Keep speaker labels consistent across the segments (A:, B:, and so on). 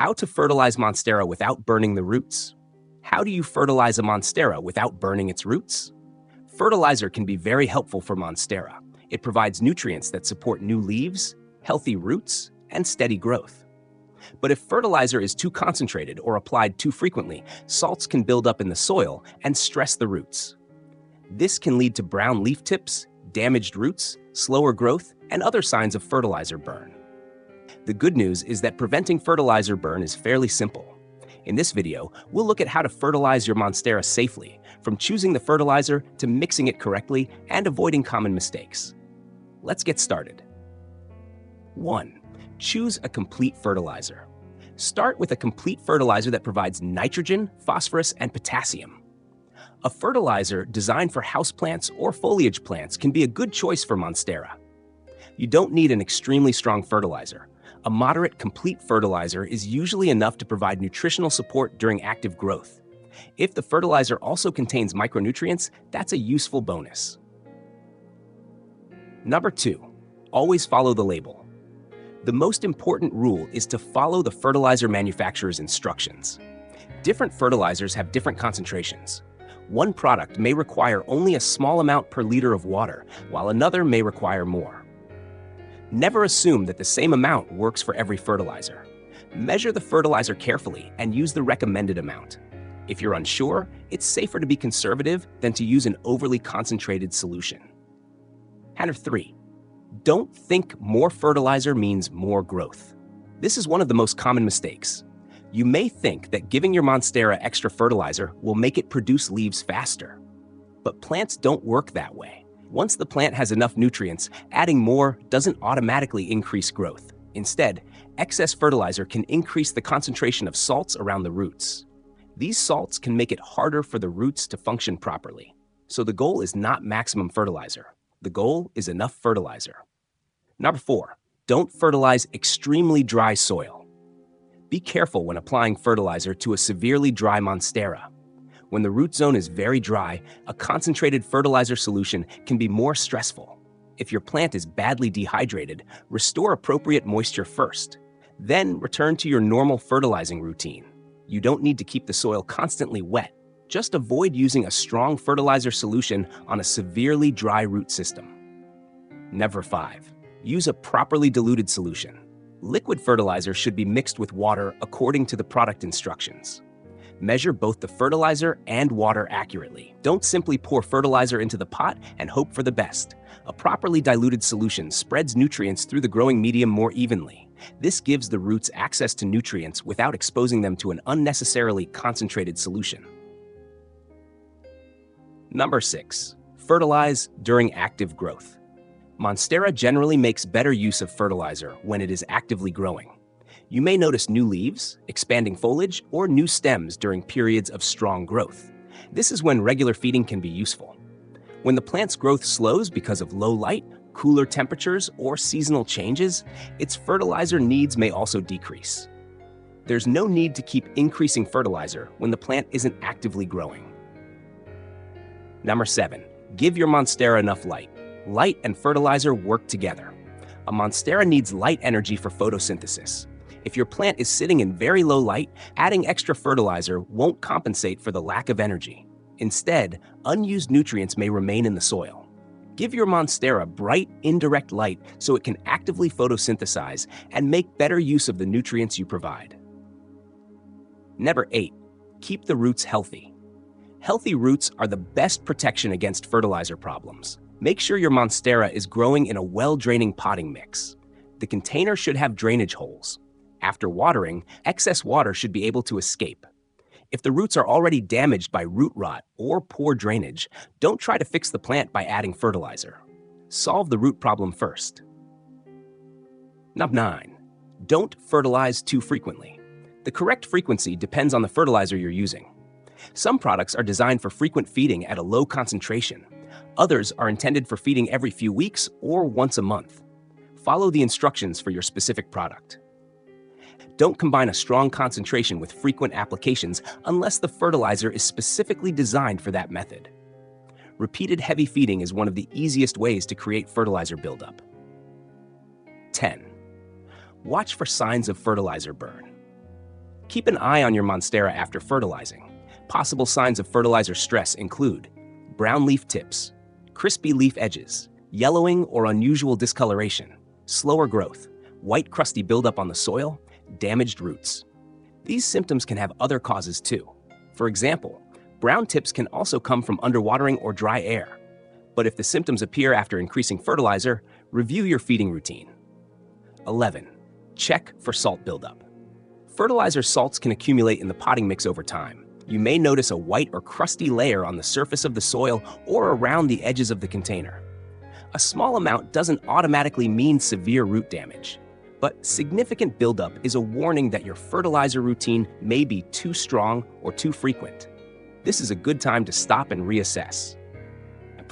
A: How to fertilize Monstera without burning the roots. How do you fertilize a Monstera without burning its roots? Fertilizer can be very helpful for Monstera. It provides nutrients that support new leaves, healthy roots, and steady growth. But if fertilizer is too concentrated or applied too frequently, salts can build up in the soil and stress the roots. This can lead to brown leaf tips, damaged roots, slower growth, and other signs of fertilizer burn. The good news is that preventing fertilizer burn is fairly simple. In this video, we'll look at how to fertilize your Monstera safely, from choosing the fertilizer to mixing it correctly and avoiding common mistakes. Let's get started. 1. Choose a complete fertilizer. Start with a complete fertilizer that provides nitrogen, phosphorus, and potassium. A fertilizer designed for houseplants or foliage plants can be a good choice for Monstera. You don't need an extremely strong fertilizer. A moderate, complete fertilizer is usually enough to provide nutritional support during active growth. If the fertilizer also contains micronutrients, that's a useful bonus. Number 2. Always follow the label. The most important rule is to follow the fertilizer manufacturer's instructions. Different fertilizers have different concentrations. One product may require only a small amount per liter of water, while another may require more. Never assume that the same amount works for every fertilizer. Measure the fertilizer carefully and use the recommended amount. If you're unsure, it's safer to be conservative than to use an overly concentrated solution. Number 3. Don't think more fertilizer means more growth. This is one of the most common mistakes. You may think that giving your Monstera extra fertilizer will make it produce leaves faster. But plants don't work that way. Once the plant has enough nutrients, adding more doesn't automatically increase growth. Instead, excess fertilizer can increase the concentration of salts around the roots. These salts can make it harder for the roots to function properly. So the goal is not maximum fertilizer. The goal is enough fertilizer. Number 4. Don't fertilize extremely dry soil. Be careful when applying fertilizer to a severely dry Monstera. When the root zone is very dry, a concentrated fertilizer solution can be more stressful. If your plant is badly dehydrated, restore appropriate moisture first. Then return to your normal fertilizing routine. You don't need to keep the soil constantly wet. Just avoid using a strong fertilizer solution on a severely dry root system. Number 5. Use a properly diluted solution. Liquid fertilizer should be mixed with water according to the product instructions. Measure both the fertilizer and water accurately. Don't simply pour fertilizer into the pot and hope for the best. A properly diluted solution spreads nutrients through the growing medium more evenly. This gives the roots access to nutrients without exposing them to an unnecessarily concentrated solution. Number 6. Fertilize during active growth. Monstera generally makes better use of fertilizer when it is actively growing. You may notice new leaves, expanding foliage, or new stems during periods of strong growth. This is when regular feeding can be useful. When the plant's growth slows because of low light, cooler temperatures, or seasonal changes, its fertilizer needs may also decrease. There's no need to keep increasing fertilizer when the plant isn't actively growing. Number 7. Give your Monstera enough light. Light and fertilizer work together. A Monstera needs light energy for photosynthesis. If your plant is sitting in very low light, adding extra fertilizer won't compensate for the lack of energy. Instead, unused nutrients may remain in the soil. Give your Monstera bright, indirect light so it can actively photosynthesize and make better use of the nutrients you provide. Number 8. Keep the roots healthy. Healthy roots are the best protection against fertilizer problems. Make sure your Monstera is growing in a well-draining potting mix. The container should have drainage holes. After watering, excess water should be able to escape. If the roots are already damaged by root rot or poor drainage, don't try to fix the plant by adding fertilizer. Solve the root problem first. Number 9. Don't fertilize too frequently. The correct frequency depends on the fertilizer you're using. Some products are designed for frequent feeding at a low concentration. Others are intended for feeding every few weeks or once a month. Follow the instructions for your specific product. Don't combine a strong concentration with frequent applications unless the fertilizer is specifically designed for that method. Repeated heavy feeding is one of the easiest ways to create fertilizer buildup. 10. Watch for signs of fertilizer burn. Keep an eye on your Monstera after fertilizing. Possible signs of fertilizer stress include brown leaf tips, crispy leaf edges, yellowing or unusual discoloration, slower growth, white crusty buildup on the soil, damaged roots. These symptoms can have other causes too. For example, brown tips can also come from underwatering or dry air. But if the symptoms appear after increasing fertilizer, review your feeding routine. 11. Check for salt buildup. Fertilizer salts can accumulate in the potting mix over time. You may notice a white or crusty layer on the surface of the soil or around the edges of the container. A small amount doesn't automatically mean severe root damage, but significant buildup is a warning that your fertilizer routine may be too strong or too frequent. This is a good time to stop and reassess.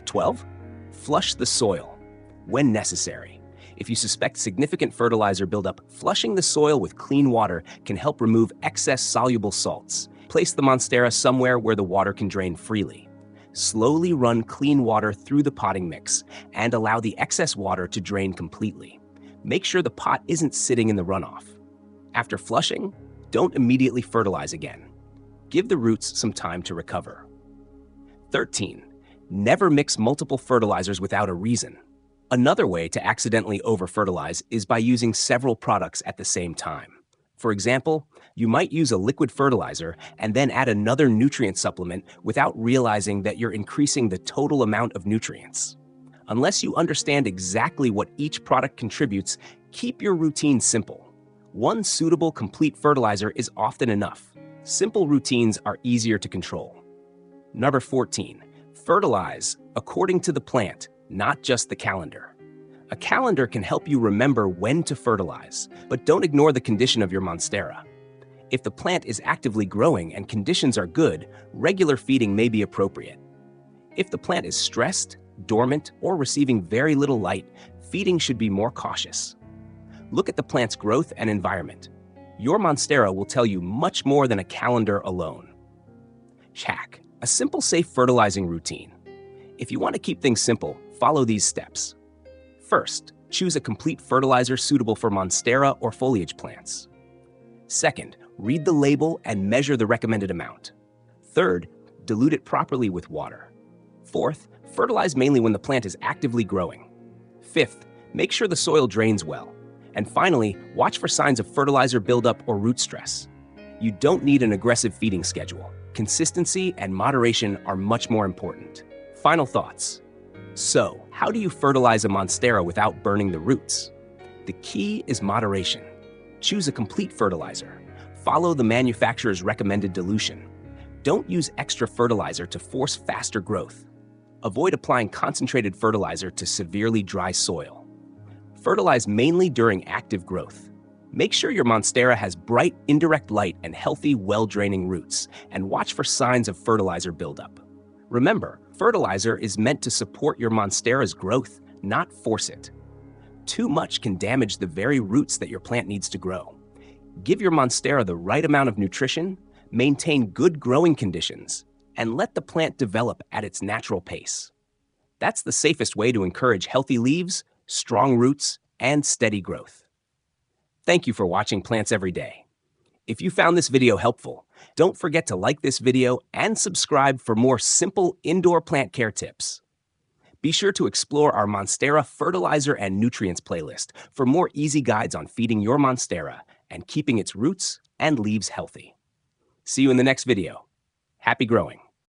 A: 12. Flush the soil when necessary. If you suspect significant fertilizer buildup, flushing the soil with clean water can help remove excess soluble salts. Place the Monstera somewhere where the water can drain freely. Slowly run clean water through the potting mix and allow the excess water to drain completely. Make sure the pot isn't sitting in the runoff. After flushing, don't immediately fertilize again. Give the roots some time to recover. 13. Never mix multiple fertilizers without a reason. Another way to accidentally over-fertilize is by using several products at the same time. For example, you might use a liquid fertilizer and then add another nutrient supplement without realizing that you're increasing the total amount of nutrients. Unless you understand exactly what each product contributes, keep your routine simple. One suitable complete fertilizer is often enough. Simple routines are easier to control. Number 14. Fertilize according to the plant, not just the calendar. A calendar can help you remember when to fertilize, but don't ignore the condition of your Monstera. If the plant is actively growing and conditions are good, regular feeding may be appropriate. If the plant is stressed, dormant, or receiving very little light, feeding should be more cautious. Look at the plant's growth and environment. Your Monstera will tell you much more than a calendar alone. Hack: a simple, safe fertilizing routine. If you want to keep things simple, follow these steps. First, choose a complete fertilizer suitable for Monstera or foliage plants. Second, read the label and measure the recommended amount. Third, dilute it properly with water. Fourth, fertilize mainly when the plant is actively growing. Fifth, make sure the soil drains well. And finally, watch for signs of fertilizer buildup or root stress. You don't need an aggressive feeding schedule. Consistency and moderation are much more important. Final thoughts. So, how do you fertilize a Monstera without burning the roots? The key is moderation. Choose a complete fertilizer. Follow the manufacturer's recommended dilution. Don't use extra fertilizer to force faster growth. Avoid applying concentrated fertilizer to severely dry soil. Fertilize mainly during active growth. Make sure your Monstera has bright, indirect light and healthy, well-draining roots, and watch for signs of fertilizer buildup. Remember, fertilizer is meant to support your Monstera's growth, not force it. Too much can damage the very roots that your plant needs to grow. Give your Monstera the right amount of nutrition, maintain good growing conditions, and let the plant develop at its natural pace. That's the safest way to encourage healthy leaves, strong roots, and steady growth. Thank you for watching Plants Every Day. If you found this video helpful, don't forget to like this video and subscribe for more simple indoor plant care tips. Be sure to explore our Monstera Fertilizer and Nutrients playlist for more easy guides on feeding your Monstera and keeping its roots and leaves healthy. See you in the next video. Happy growing!